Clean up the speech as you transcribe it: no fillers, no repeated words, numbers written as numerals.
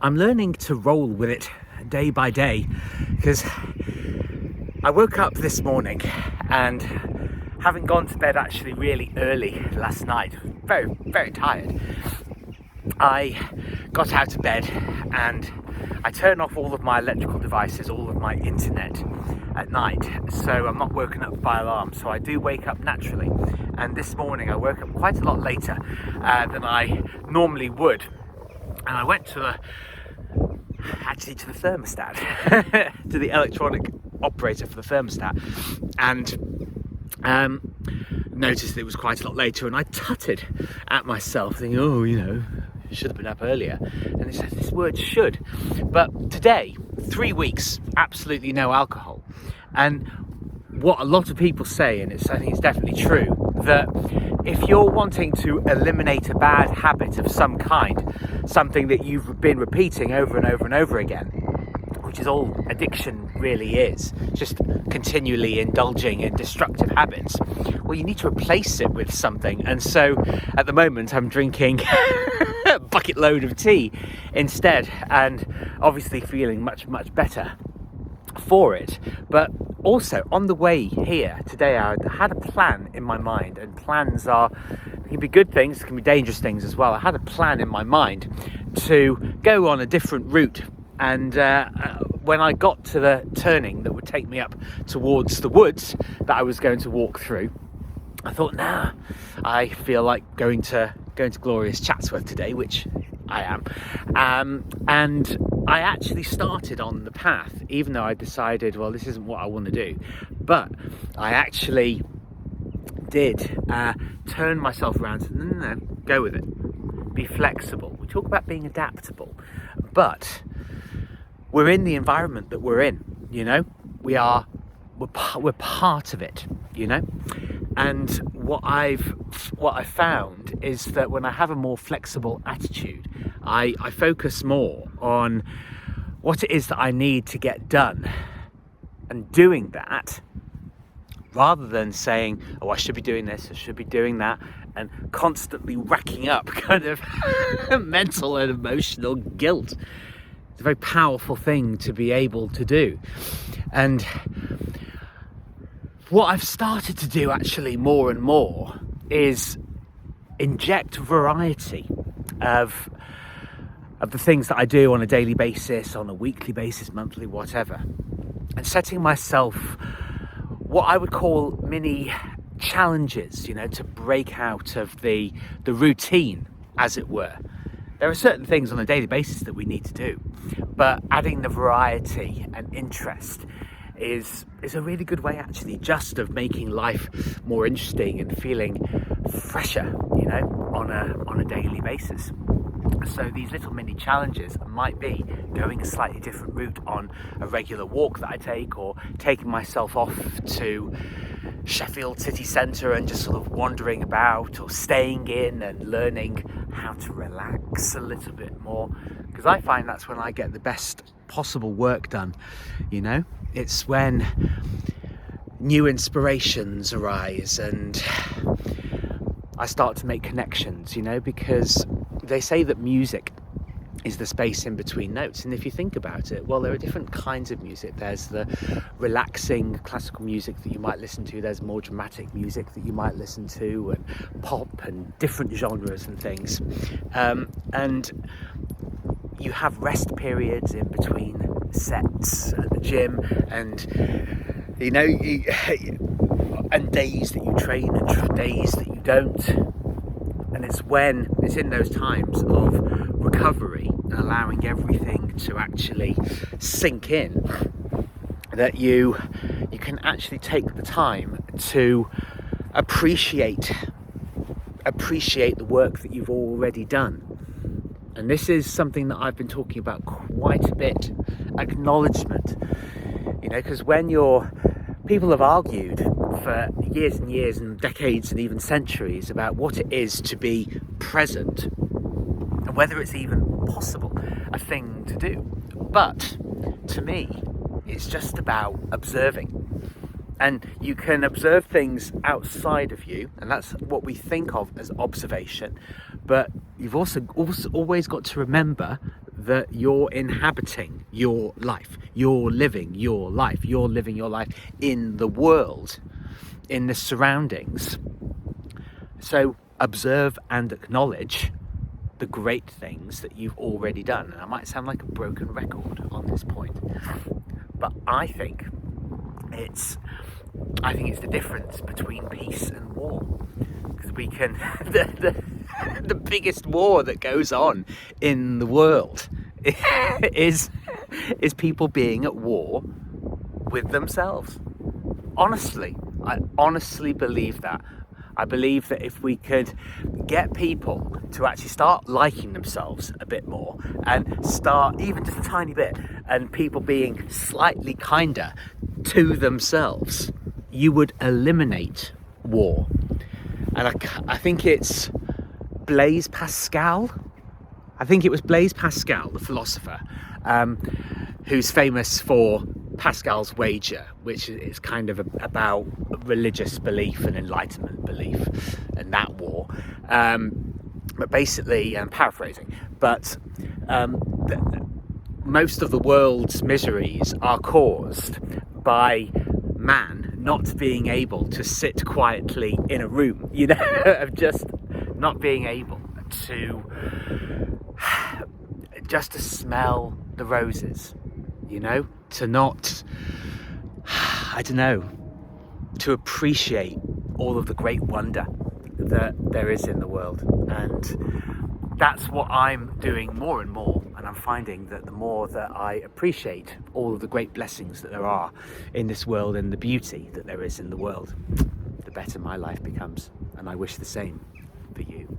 I'm learning to roll with it day by day, because I woke up this morning and, having gone to bed actually really early last night, very, very tired, I got out of bed and I turn off all of my electrical devices, all of my internet at night, so I'm not woken up by alarm. So I do wake up naturally, and this morning I woke up quite a lot later than I normally would, and I went to the thermostat, to the electronic operator for the thermostat, and noticed it was quite a lot later, and I tutted at myself thinking, oh, should have been up earlier. And it says this word should. But today, 3 weeks, absolutely no alcohol. And what a lot of people say, and I think it's definitely true, that if you're wanting to eliminate a bad habit of some kind, something that you've been repeating over and over and over again, which is all addiction really is, just continually indulging in destructive habits, well, you need to replace it with something. And so at the moment I'm drinking a bucket load of tea instead, and obviously feeling much, much better for it. But also on the way here today, I had a plan in my mind, and plans can be good things, can be dangerous things as well. I had a plan in my mind to go on a different route, and when I got to the turning that would take me up towards the woods that I was going to walk through, I thought, I feel like going to Glorious Chatsworth today, which I am, and I actually started on the path, even though I decided, well, this isn't what I want to do. But I actually did turn myself around and said, no, go with it, be flexible. We talk about being adaptable, but we're in the environment that we're in, we're part of it, and what I found is that when I have a more flexible attitude, I focus more on what it is that I need to get done, and doing that, rather than saying, oh, I should be doing this, I should be doing that, and constantly racking up kind of mental and emotional guilt. It's a very powerful thing to be able to do. And what I've started to do actually more and more is inject variety of the things that I do on a daily basis, on a weekly basis, monthly, whatever, and setting myself what I would call mini challenges, to break out of the routine, as it were. There are certain things on a daily basis that we need to do, but adding the variety and interest is a really good way, actually, just of making life more interesting and feeling fresher, on a daily basis. So these little mini challenges might be going a slightly different route on a regular walk that I take, or taking myself off to Sheffield city centre and just sort of wandering about, or staying in and learning how to relax a little bit more, because I find that's when I get the best possible work done. It's when new inspirations arise and I start to make connections, because they say that music is the space in between notes. And if you think about it, well, there are different kinds of music. There's the relaxing classical music that you might listen to. There's more dramatic music that you might listen to, and pop and different genres and things. And you have rest periods in between sets at the gym, and and days that you train and days that you don't. And it's in those times of recovery and allowing everything to actually sink in that you can actually take the time to appreciate the work that you've already done. And this is something that I've been talking about quite a bit, acknowledgement, because people have argued for years and years and decades and even centuries about what it is to be present and whether it's even possible a thing to do. But to me, it's just about observing. And you can observe things outside of you, and that's what we think of as observation. But you've also always got to remember that you're inhabiting your life, you're living your life, you're living your life in the world, in the surroundings. So observe and acknowledge the great things that you've already done. And I might sound like a broken record on this point, but I think it's the difference between peace and war. Because we can the biggest war that goes on in the world is people being at war with themselves. Honestly, I honestly believe that. I believe that if we could get people to actually start liking themselves a bit more, and start even just a tiny bit, and people being slightly kinder to themselves, you would eliminate war. And I think it's Blaise Pascal. I think it was Blaise Pascal, the philosopher, who's famous for Pascal's wager, which is kind of about religious belief and enlightenment belief and that war. But basically, I'm paraphrasing, but most of the world's miseries are caused by man not being able to sit quietly in a room, of just not being able to just to smell the roses, to not, to appreciate all of the great wonder that there is in the world. And that's what I'm doing more and more, and I'm finding that the more that I appreciate all of the great blessings that there are in this world and the beauty that there is in the world, the better my life becomes. And I wish the same for you.